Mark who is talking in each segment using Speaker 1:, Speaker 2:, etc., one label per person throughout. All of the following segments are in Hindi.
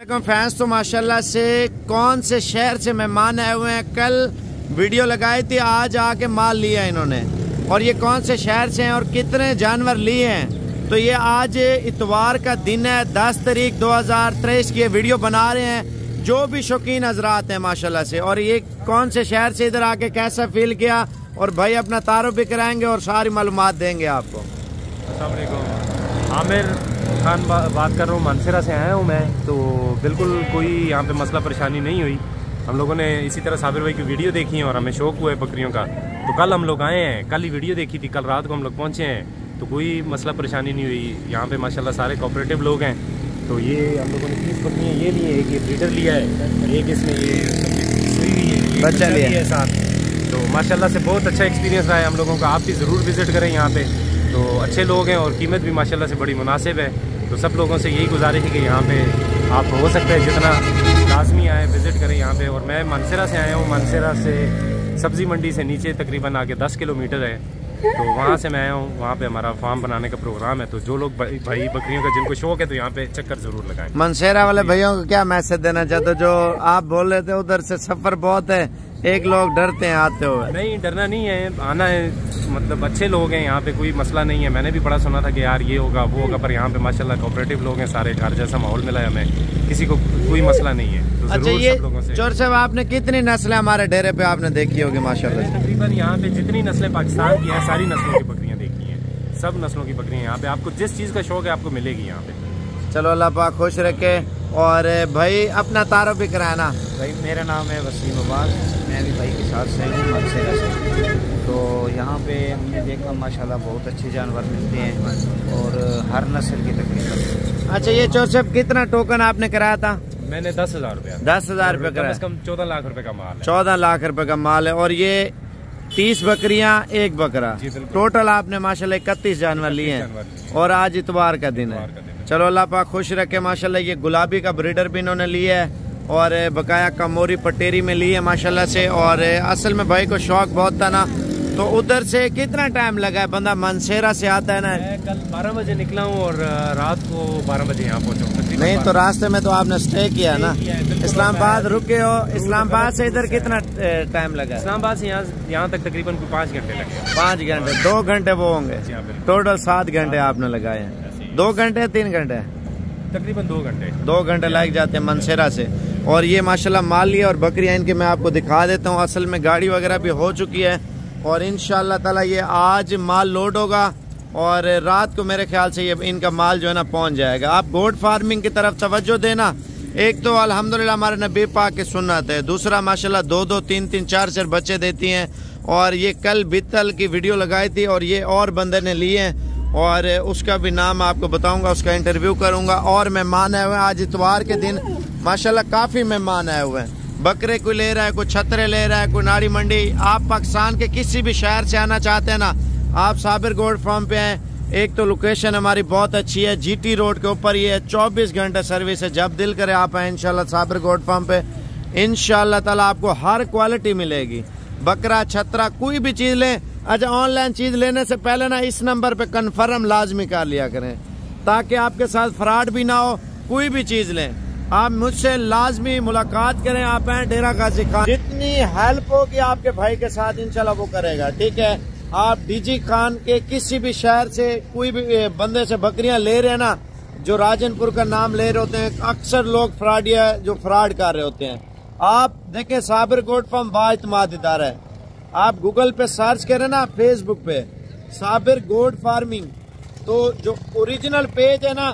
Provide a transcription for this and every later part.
Speaker 1: फैंस तो माशाल्लाह से कौन से शहर से मेहमान आए हुए हैं। कल वीडियो लगाई थी, आज आके माल लिया इन्होंने। और ये कौन से शहर से हैं और कितने जानवर लिए हैं, तो ये आज इतवार का दिन है 10 तारीख 2023 की ये वीडियो बना रहे हैं। जो भी शौकीन हजरात हैं माशाल्लाह से, और ये कौन से शहर से इधर आके कैसा फील किया, और भाई अपना तारुफ भी कराएंगे और सारी मालूमात देंगे आपको।
Speaker 2: अस्सलाम वालेकुम, आमिर खान बात कर रहा हूँ, मानसरा से आया हूँ मैं। तो बिल्कुल कोई यहाँ पे मसला परेशानी नहीं हुई। हम लोगों ने इसी तरह साबिर भाई की वीडियो देखी है और हमें शौक हुआ है बकरियों का। तो कल हम लोग आए हैं, कल ही वीडियो देखी थी, कल रात को हम लोग पहुँचे हैं। तो कोई मसला परेशानी नहीं हुई। यहाँ पे माशाल्लाह सारे कोऑपरेटिव लोग हैं। तो ये हम लोगों ने 30 बकरियाँ ये लिए, एक ये ब्रीडर लिया है, एक इसमें ये बच्चा लिया है साथ। तो माशाल्लाह से बहुत अच्छा एक्सपीरियंस रहा है हम लोगों का। आप भी ज़रूर विज़िट करें यहाँ पे। तो अच्छे लोग हैं और कीमत भी माशाल्लाह से बड़ी मुनासिब है। तो सब लोगों से यही गुजारिश है कि यहाँ पे आप हो सकता है जितना लाजमी आए विज़िट करें यहाँ पे। और मैं मानसरा से आया हूँ। मानसरा से सब्ज़ी मंडी से नीचे तकरीबन आगे 10 किलोमीटर है। तो वहाँ से मैं आया हूँ। वहाँ पे हमारा फार्म बनाने का प्रोग्राम है। तो जो लोग भाई बकरियों का जिनको शौक है तो यहाँ पे चक्कर जरूर लगाएं।
Speaker 1: मानसरा वाले भाइयों को क्या मैसेज देना चाहते हो? जो आप बोल रहे थे उधर से सफर बहुत है, एक लोग डरते हैं आते हुए।
Speaker 2: नहीं, डरना नहीं है, आना है। मतलब अच्छे लोग हैं यहाँ पे, कोई मसला नहीं है। मैंने भी बड़ा सुना था कि यार ये होगा वो होगा, पर यहाँ पे माशाल्लाह कोऑपरेटिव लोग हैं सारे। घर जैसा माहौल मिला है हमें, किसी को कोई मसला नहीं है। तो
Speaker 1: अच्छा, ये चोर साहब आपने कितनी नस्लें हमारे डेरे पे आपने देखी होगी माशाल्लाह?
Speaker 2: तकरीबन यहाँ पे जितनी नस्लें पाकिस्तान की हैं सारी नस्लों की बकरियाँ देखी हैं। सब नस्लों की बकरियाँ यहाँ पे, आपको जिस चीज़ का शौक है आपको मिलेगी यहाँ पे।
Speaker 1: चलो अल्लाह पाक खुश रखे। और भाई अपना तारुफ भी कराना।
Speaker 3: भाई मेरा नाम है वसीम अब्बास, मैं भी भाई के साथ से हूँ मानसरा से। तो यहाँ पे हमने देखा माशाल्लाह बहुत अच्छे जानवर मिलते हैं और हर नस्ल की तकरीबन।
Speaker 1: अच्छा, ये चोर साहब कितना टोकन आपने कराया था?
Speaker 2: मैंने 10,000 रुपया।
Speaker 1: 10,000 रुपये कराया।
Speaker 2: कम 14 लाख रुपए का माल है।
Speaker 1: 14 लाख रुपए का माल है। और ये 30 बकरियां एक बकरा, टोटल आपने माशाल्लाह 31 जानवर लिए हैं। और आज इतवार का दिन है। चलो अल्लाह पाक खुश रखे। माशाल्लाह ये गुलाबी का ब्रीडर भी इन्होंने लिया है और बकाया कमोरी पटेरी में ली है माशाल्लाह से। और असल में भाई को शौक बहुत था ना, तो उधर से कितना टाइम लगा है? बंदा मानसरा से आता है ना।
Speaker 2: मैं कल 12 बजे निकला हूँ और रात को 12 बजे यहाँ पहुँचा हूँ।
Speaker 1: नहीं तो रास्ते में तो आपने स्टे किया ना, इस्लामाबाद रुके हो। इस्लामाबाद से इधर कितना टाइम लगा?
Speaker 2: इस्लामाबाद से यहाँ तक तकरीबन 5 घंटे लगे।
Speaker 1: 5 घंटे, 2 घंटे वो होंगे, टोटल 7 घंटे आपने लगाए हैं। 2 घंटे 3 घंटे
Speaker 2: तकरीबन 2 घंटे
Speaker 1: 2 घंटे लग जाते हैं मानसरा से। और ये माशाल्लाह माल लिया और बकरियां इनकी मैं आपको दिखा देता हूँ। असल में गाड़ी वगैरह भी हो चुकी है और इंशाल्लाह ताला ये आज माल लोड होगा और रात को मेरे ख्याल से ये इनका माल जो है ना पहुंच जाएगा। आप गोट फार्मिंग की तरफ तवज्जो देना। एक तो अल्हम्दुलिल्लाह हमारे नबी पाक की सुन्नत है, दूसरा माशाल्लाह 2-2, 3-3, 4-4 बच्चे देती हैं। और ये कल बित्तल की वीडियो लगाई थी और ये और बंदे ने लिए हैं और उसका भी नाम आपको बताऊंगा, उसका इंटरव्यू करूंगा। और मेहमान आए हुए हैं आज इतवार के दिन माशाल्लाह, काफ़ी मेहमान आए हुए हैं। बकरे कोई ले रहा है, कोई छतरे ले रहा है, कोई नाड़ी मंडी। आप पाकिस्तान के किसी भी शहर से आना चाहते हैं ना, आप साबिर गोट फार्म पे हैं। एक तो लोकेशन हमारी बहुत अच्छी है, GT रोड के ऊपर ये 24 घंटे सर्विस है। जब दिल करे आप आए इंशाल्लाह साबिर गोट फार्म पे। इंशाल्लाह ताला आपको हर क्वालिटी मिलेगी। बकरा छतरा कोई भी चीज़ लें। अच्छा, ऑनलाइन चीज़ लेने से पहले ना इस नंबर पे कन्फर्म लाजमी कर लिया करें ताकि आपके साथ फ्रॉड भी ना हो। कोई भी चीज़ लें आप मुझसे लाजमी मुलाकात करें। आप हैं डेरा गाजी खान, जितनी हेल्प होगी आपके भाई के साथ इंशाल्लाह वो करेगा, ठीक है। आप DG खान के किसी भी शहर से कोई भी बंदे से बकरियां ले रहे हैं ना, जो राजनपुर का नाम ले रहे होते हैं, अक्सर लोग फ्रॉडिया जो फ्रॉड कर रहे होते हैं। आप देखें साबिर गोट फार्म बाइतमाद इदारा है। आप गूगल पे सर्च करें ना, फेसबुक पे साबिर गोट फार्मिंग, तो जो ओरिजिनल पेज है ना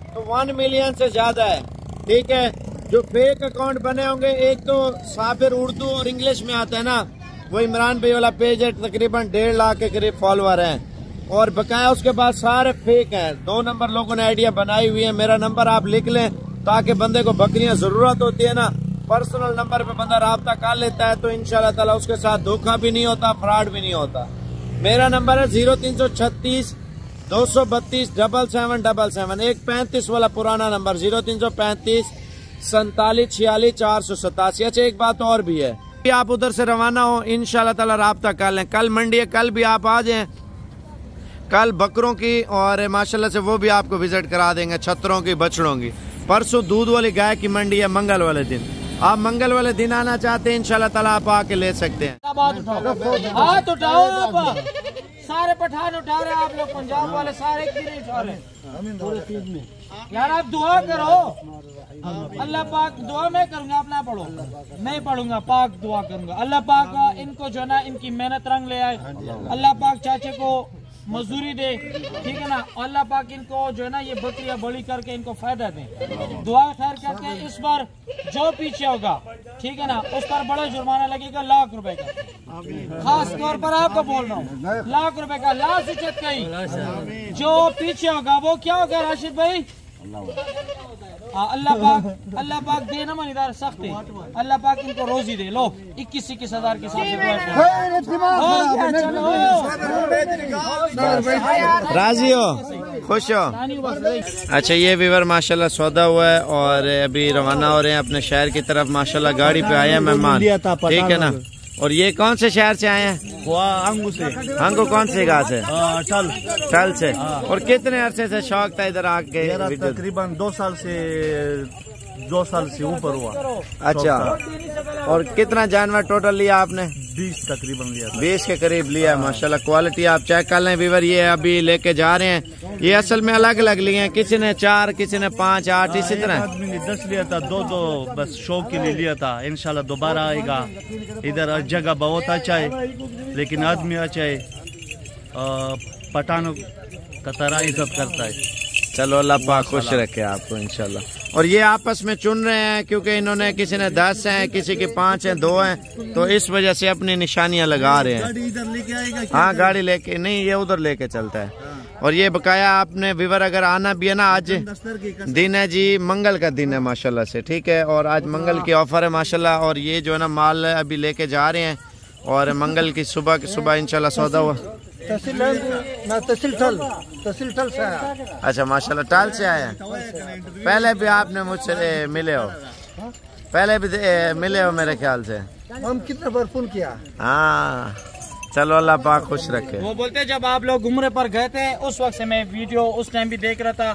Speaker 1: तो 1 मिलियन से ज्यादा है, ठीक है। जो फेक अकाउंट बने होंगे, एक तो साबिर उर्दू और इंग्लिश में आता है ना, वो इमरान भाई वाला पेज है, तकरीबन 1.5 लाख के करीब फॉलोअर हैं। और बकाया उसके बाद सारे फेक हैं। 2 नंबर लोगों ने आइडिया बनाई हुई है। मेरा नंबर आप लिख लें ताकि बंदे को बकरियां जरूरत होती है ना, पर्सनल नंबर पे बंदा राब्ता कर लेता है तो इंशाल्लाह ताला उसके साथ धोखा भी नहीं होता, फ्रॉड भी नहीं होता। मेरा नंबर है 0336 232 7777। एक 35 वाला पुराना नंबर 0335 47 46 487। अच्छा, एक बात और भी है, आप उधर से रवाना हो इंशाल्लाह ताला राब्ता कर लें। कल मंडी है, कल भी आप आ जाएं। कल बकरों की और माशाल्लाह से वो भी आपको विजिट करा देंगे, छतरों की, बछड़ों की। परसों दूध वाली गाय की मंडी है मंगल वाले दिन। आप मंगल वाले दिन आना चाहते हैं इंशाल्लाह ताला आप आके ले सकते हैं।
Speaker 4: हाथ उठाओ आप, सारे पठान उठा रहे हैं, आप लोग पंजाब वाले सारे क्यों नहीं उठा रहे यार? आप दुआ करो, अल्लाह पाक दुआ मैं करूंगा, आप ना पढ़ो, नहीं पढ़ूंगा, पाक दुआ करूंगा। अल्लाह पाक इनको जो है ना इनकी मेहनत रंग ले आए, अल्लाह पाक चाचे को मजदूरी दे, ठीक है ना। अल्लाह पाक इनको जो है ना ये बकरियां बड़ी करके इनको फायदा दे। दुआ खैर करते हैं, इस बार जो पीछे होगा ठीक है ना उस पर बड़ा जुर्माना लगेगा, लाख रुपए का, खास तौर पर आपको बोल रहा हूँ, लाख रुपए का। लाश इज्जत कहीं जो पीछे होगा वो क्या होगा राशिद भाई? अल्लाह पाक दे ना मनीदार सख्त है, अल्लाह पाक इनको रोजी दे। लो 21-21 हजार के साथ
Speaker 1: राजी हो, खुश हो? अच्छा ये वीवर माशाल्लाह सौदा हुआ है और अभी रवाना हो रहे हैं अपने शहर की तरफ। माशाल्लाह गाड़ी पे आए हैं मेहमान, ठीक है ना। और ये कौन से शहर से आए हैं?
Speaker 5: अंगू से।
Speaker 1: अंगू कौन से गाँव से? टल से। और कितने अरसे से शौक था इधर आके?
Speaker 5: तकरीबन 2 साल से ऊपर हुआ।
Speaker 1: अच्छा, और कितना जानवर टोटल लिया आपने?
Speaker 5: 20 तकरीबन लिया।
Speaker 1: 20 के करीब लिया। माशाल्लाह क्वालिटी आप चेक कर लें वीवर, ये अभी लेके जा रहे हैं। ये असल में अलग अलग लिए हैं, किसी ने 4, किसी ने 5, 8 इसी तरह।
Speaker 5: आदमी ने 10 लिया था, 2 बस शौक के लिए लिया था। इंशाल्लाह दोबारा आएगा। इधर जगह बहुत अच्छा है लेकिन आदमी अच्छा है, पठानों का तरह इज्जत करता है।
Speaker 1: चलो अल्लाह पाक खुश रखे आपको इंशाल्लाह। और ये आपस में चुन रहे हैं क्योंकि इन्होंने किसी ने 10 हैं, किसी के 5 हैं, 2 हैं, तो इस वजह से अपनी निशानियां लगा रहे हैं।
Speaker 5: गाड़ी इधर लेके आएगा?
Speaker 1: हाँ गाड़ी लेके नहीं, ये उधर लेके चलता है। और ये बकाया आपने वीवर अगर आना भी है ना, आज दिन है जी, मंगल का दिन है माशाल्लाह से, ठीक है। और आज मंगल की ऑफर है माशाल्लाह। और ये जो है ना माल अभी लेके जा रहे हैं और मंगल की सुबह इंशाल्लाह सौदा हुआ।
Speaker 4: तहसील ठल से आया।
Speaker 1: अच्छा माशाल्लाह टल से आए हैं। पहले भी आपने मुझसे मिले हो, पहले भी मिले हो मेरे ख्याल से।
Speaker 4: हम कितने बार फोन किया।
Speaker 1: हाँ चलो अल्लाह पाक खुश रखे।
Speaker 4: वो बोलते जब आप लोग घूमने पर गए थे उस वक्त से मैं वीडियो उस टाइम भी देख रहा था।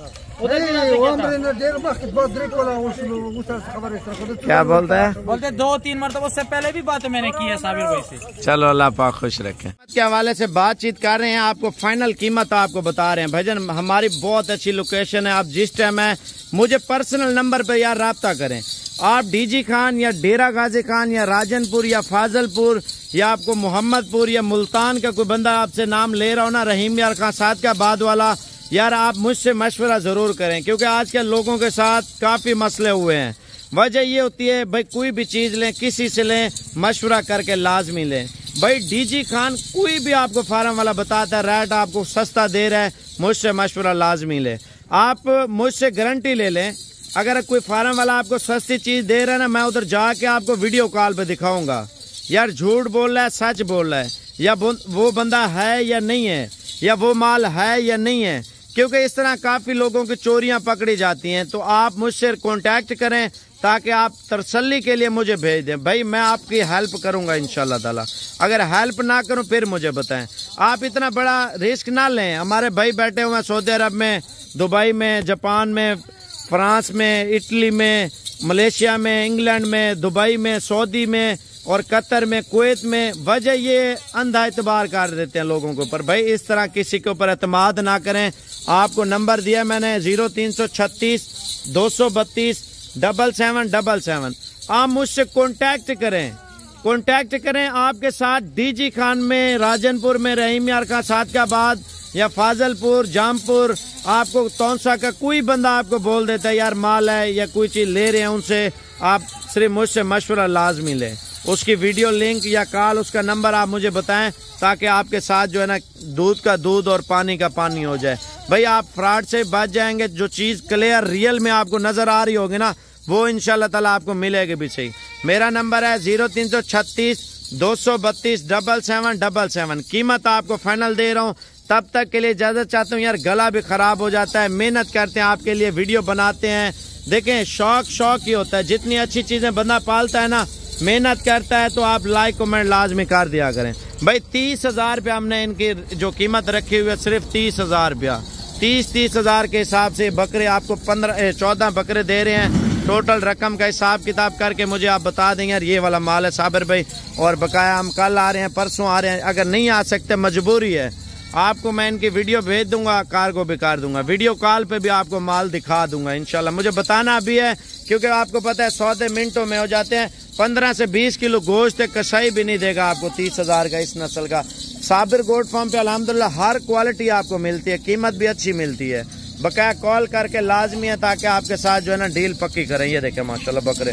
Speaker 1: क्या बोलता है?
Speaker 4: बोलते 2-3 मरतबा, उससे पहले भी बातें मैंने की है साबिर भाई से।
Speaker 1: चलो अल्लाह पाक खुश रखे। के हवाले से बातचीत कर रहे हैं, आपको फाइनल कीमत आपको बता रहे हैं। भाईजान हमारी बहुत अच्छी लोकेशन है, आप जिस टाइम है मुझे पर्सनल नंबर पे यार राब्ता करें। आप डीजी खान या डेरा गाजी खान या राजनपुर या फाजलपुर या आपको मोहम्मदपुर या मुल्तान का कोई बंदा आपसे नाम ले रहा हो ना, रहीम यार खान साथ का बाद वाला, यार आप मुझसे मशवरा जरूर करें क्योंकि आजकल लोगों के साथ काफी मसले हुए हैं। वजह ये होती है भाई कोई भी चीज लें किसी से लें मशवरा करके लाजमी लें। भाई डीजी खान कोई भी आपको फार्म वाला बताता है रेट आपको सस्ता दे रहा है, मुझसे मशवरा लाजमी ले। आप मुझसे गारंटी ले लें, अगर कोई फार्म वाला आपको सस्ती चीज दे रहा है ना, मैं उधर जाके आपको वीडियो कॉल पे दिखाऊंगा यार झूठ बोल रहा है सच बोल रहा है, या वो बंदा है या नहीं है, या वो माल है या नहीं है। क्योंकि इस तरह काफी लोगों की चोरियां पकड़ी जाती हैं। तो आप मुझसे कांटेक्ट करें ताकि आप तसल्ली के लिए मुझे भेज दें। भाई मैं आपकी हेल्प करूंगा इंशाल्लाह ताला। अगर हेल्प ना करूं फिर मुझे बताएं। आप इतना बड़ा रिस्क ना लें। हमारे भाई बैठे हुए हैं सऊदी अरब में, दुबई में, जापान में, फ्रांस में, इटली में, मलेशिया में, इंग्लैंड में, दुबई में, सऊदी में और कतर में, कुवैत में। वजह ये अंधा एतबार कर देते हैं लोगों के ऊपर। भाई इस तरह किसी के ऊपर एतमाद ना करें। आपको नंबर दिया मैंने 0336 232 7777। आप मुझसे कांटेक्ट करें। आपके साथ डीजी खान में, राजनपुर में, रहीम यार का सादकाबाद या फाजलपुर, जामपुर, आपको तौंसा का कोई बंदा आपको बोल देता है यार माल है या कोई चीज ले रहे हैं, उनसे आप सिर्फ मुझसे मशवरा लाजमी लें। उसकी वीडियो लिंक या कॉल, उसका नंबर आप मुझे बताएं ताकि आपके साथ जो है ना दूध का दूध और पानी का पानी हो जाए। भाई आप फ्रॉड से बच जाएंगे। जो चीज क्लियर रियल में आपको नजर आ रही होगी ना, वो इंशाल्लाह ताला आपको मिलेगी भी सही। मेरा नंबर है 0336 232 7777। कीमत आपको फाइनल दे रहा हूँ। तब तक के लिए इजाजत चाहता हूँ। यार गला भी खराब हो जाता है, मेहनत करते हैं आपके लिए, वीडियो बनाते हैं। देखें शौक ही होता है। जितनी अच्छी चीजें बंदा पालता है ना, मेहनत करता है, तो आप लाइक कमेंट लाजमी कर दिया करें। भाई 30,000 रुपया हमने इनकी जो कीमत रखी हुई है, सिर्फ 30,000 रुपया। 30 हज़ार के हिसाब से बकरे आपको 14 बकरे दे रहे हैं। टोटल रकम का हिसाब किताब करके मुझे आप बता देंगे यार ये वाला माल है साबिर भाई, और बकाया हम कल आ रहे हैं, परसों आ रहे हैं, अगर नहीं आ सकते मजबूरी है, आपको मैं इनकी वीडियो भेज दूंगा, कार्गो भी कर दूंगा, वीडियो कॉल पे भी आपको माल दिखा दूंगा इंशाल्लाह। मुझे बताना भी है क्योंकि आपको पता है सौदे मिनटों में हो जाते हैं। 15 से 20 किलो गोश्त है, कसाई भी नहीं देगा आपको 30 हज़ार का इस नस्ल का। साबिर गोट फार्म पे अल्हम्दुलिल्लाह हर क्वालिटी आपको मिलती है, कीमत भी अच्छी मिलती है। बकाया कॉल करके लाजमी है ताकि आपके साथ जो है ना डील पक्की करें। ये देखें माशाल्लाह बकरे।